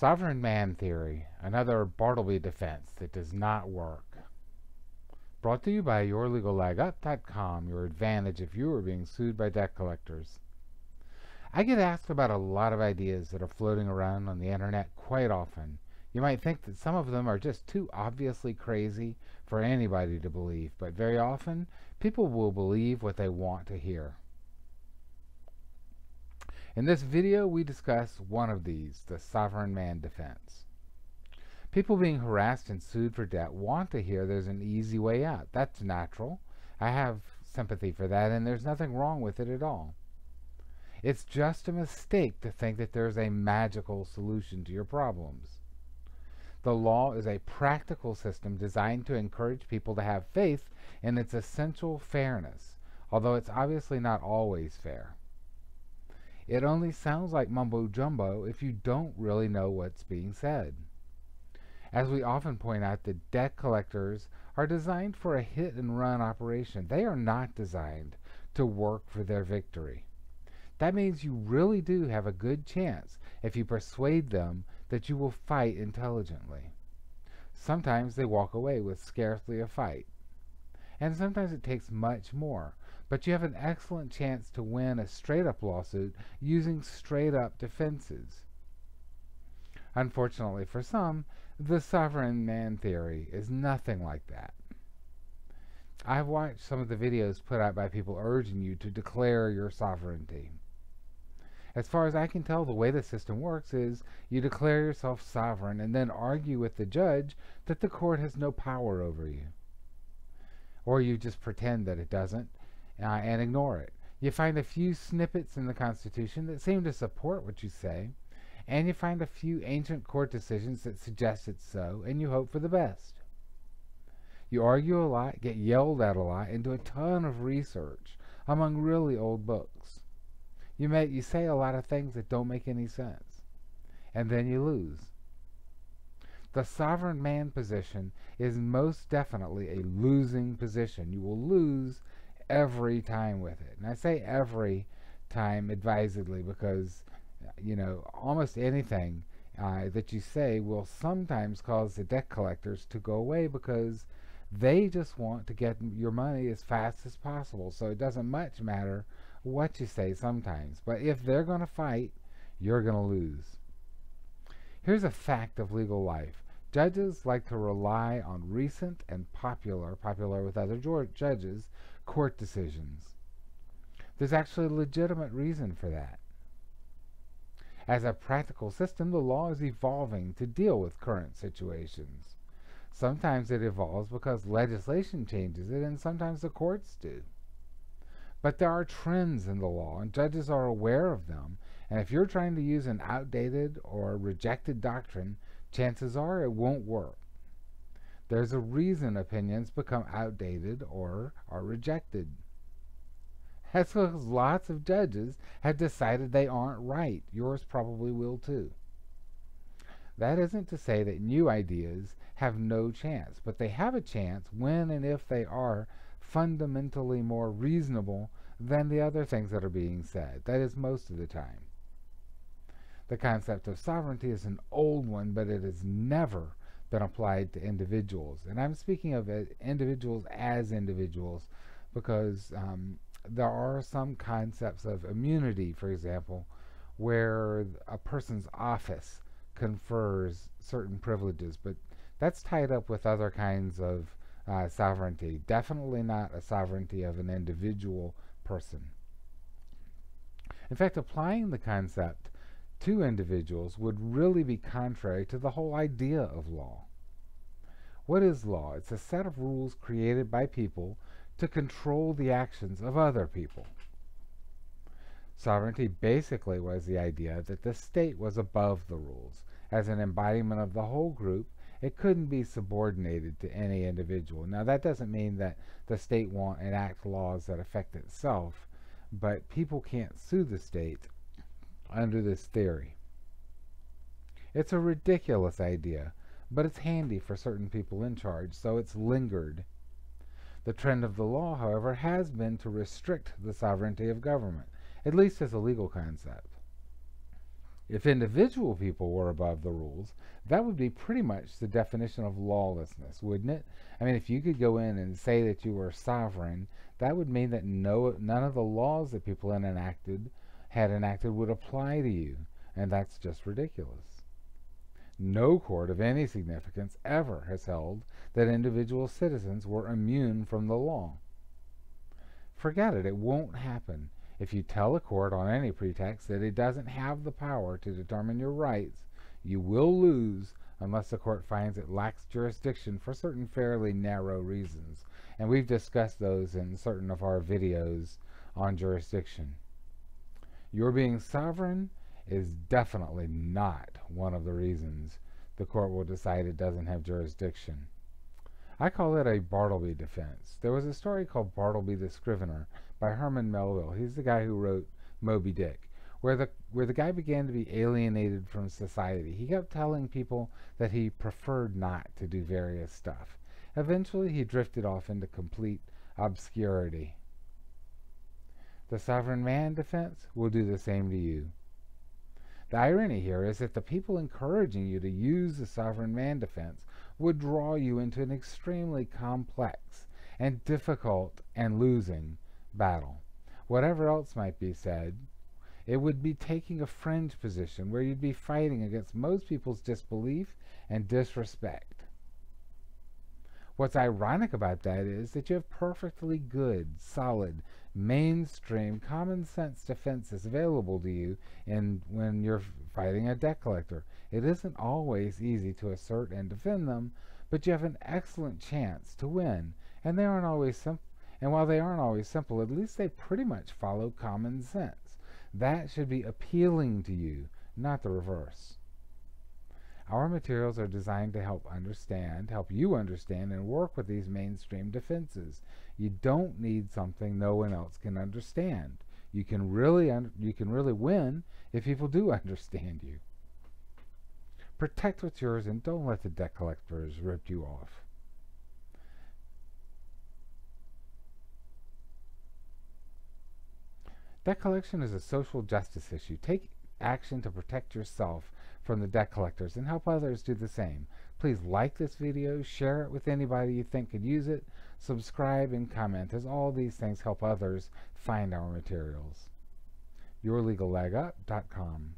Sovereign man theory, another Bartleby defense that does not work. Brought to you by yourlegallegup.com, your advantage if you are being sued by debt collectors. I get asked about a lot of ideas that are floating around on the internet quite often. You might think that some of them are just too obviously crazy for anybody to believe, but very often people will believe what they want to hear. In this video, we discuss one of these, the sovereign man defense. People being harassed and sued for debt want to hear there's an easy way out. That's natural. I have sympathy for that, and there's nothing wrong with it at all. It's just a mistake to think that there's a magical solution to your problems. The law is a practical system designed to encourage people to have faith in its essential fairness, although it's obviously not always fair. It only sounds like mumbo-jumbo if you don't really know what's being said. As we often point out, the debt collectors are designed for a hit-and-run operation. They are not designed to work for their victory. That means you really do have a good chance if you persuade them that you will fight intelligently. Sometimes they walk away with scarcely a fight, and sometimes it takes much more. But you have an excellent chance to win a straight-up lawsuit using straight-up defenses. Unfortunately for some, the sovereign man theory is nothing like that. I've watched some of the videos put out by people urging you to declare your sovereignty. As far as I can tell, the way the system works is you declare yourself sovereign and then argue with the judge that the court has no power over you. Or you just pretend that it doesn't, and ignore it. You find a few snippets in the Constitution that seem to support what you say, and you find a few ancient court decisions that suggest it's so, and you hope for the best. You argue a lot, get yelled at a lot, and do a ton of research among really old books. You say a lot of things that don't make any sense, and then you lose. The sovereign man position is most definitely a losing position. You will lose every time with it. And I say every time advisedly because, almost anything that you say will sometimes cause the debt collectors to go away because they just want to get your money as fast as possible. So it doesn't much matter what you say sometimes. But if they're going to fight, you're going to lose. Here's a fact of legal life. Judges like to rely on recent and popular with other judges, court decisions. There's actually a legitimate reason for that. As a practical system, the law is evolving to deal with current situations. Sometimes it evolves because legislation changes it, and sometimes the courts do. But there are trends in the law, and judges are aware of them, and if you're trying to use an outdated or rejected doctrine, chances are it won't work. There's a reason opinions become outdated or are rejected. That's because lots of judges have decided they aren't right. Yours probably will too. That isn't to say that new ideas have no chance, but they have a chance when and if they are fundamentally more reasonable than the other things that are being said. That is most of the time. The concept of sovereignty is an old one, but it has never been applied to individuals. And I'm speaking of individuals as individuals because there are some concepts of immunity, for example, where a person's office confers certain privileges, but that's tied up with other kinds of sovereignty. Definitely not a sovereignty of an individual person. In fact, applying the concept to individuals would really be contrary to the whole idea of law. What is law? It's a set of rules created by people to control the actions of other people. Sovereignty basically was the idea that the state was above the rules. As an embodiment of the whole group, it couldn't be subordinated to any individual. Now, that doesn't mean that the state won't enact laws that affect itself, but people can't sue the state under this theory. It's a ridiculous idea, but it's handy for certain people in charge, so it's lingered. The trend of the law, however, has been to restrict the sovereignty of government, at least as a legal concept. If individual people were above the rules, that would be pretty much the definition of lawlessness, wouldn't it? I mean, if you could go in and say that you were sovereign, that would mean that none of the laws that people had enacted would apply to you, and that's just ridiculous. No court of any significance ever has held that individual citizens were immune from the law. Forget it, it won't happen. If you tell a court on any pretext that it doesn't have the power to determine your rights, you will lose unless the court finds it lacks jurisdiction for certain fairly narrow reasons. And we've discussed those in certain of our videos on jurisdiction. Your being sovereign is definitely not one of the reasons the court will decide it doesn't have jurisdiction. I call it a Bartleby defense. There was a story called Bartleby the Scrivener by Herman Melville. He's the guy who wrote Moby Dick, where the guy began to be alienated from society. He kept telling people that he preferred not to do various stuff. Eventually, he drifted off into complete obscurity. The sovereign man defense will do the same to you. The irony here is that the people encouraging you to use the sovereign man defense would draw you into an extremely complex and difficult and losing battle. Whatever else might be said, it would be taking a fringe position where you'd be fighting against most people's disbelief and disrespect. What's ironic about that is that you have perfectly good, solid, mainstream, common sense defenses available to you when you're fighting a debt collector. It isn't always easy to assert and defend them, but you have an excellent chance to win. And they aren't always simple. And while they aren't always simple, at least they pretty much follow common sense. That should be appealing to you, not the reverse. Our materials are designed to help you understand and work with these mainstream defenses. You don't need something no one else can understand. You can really win if people do understand you. Protect what's yours and don't let the debt collectors rip you off. Debt collection is a social justice issue. Take action to protect yourself from the debt collectors and help others do the same. Please like this video, share it with anybody you think could use it, subscribe and comment, as all these things help others find our materials. YourLegalLegUp.com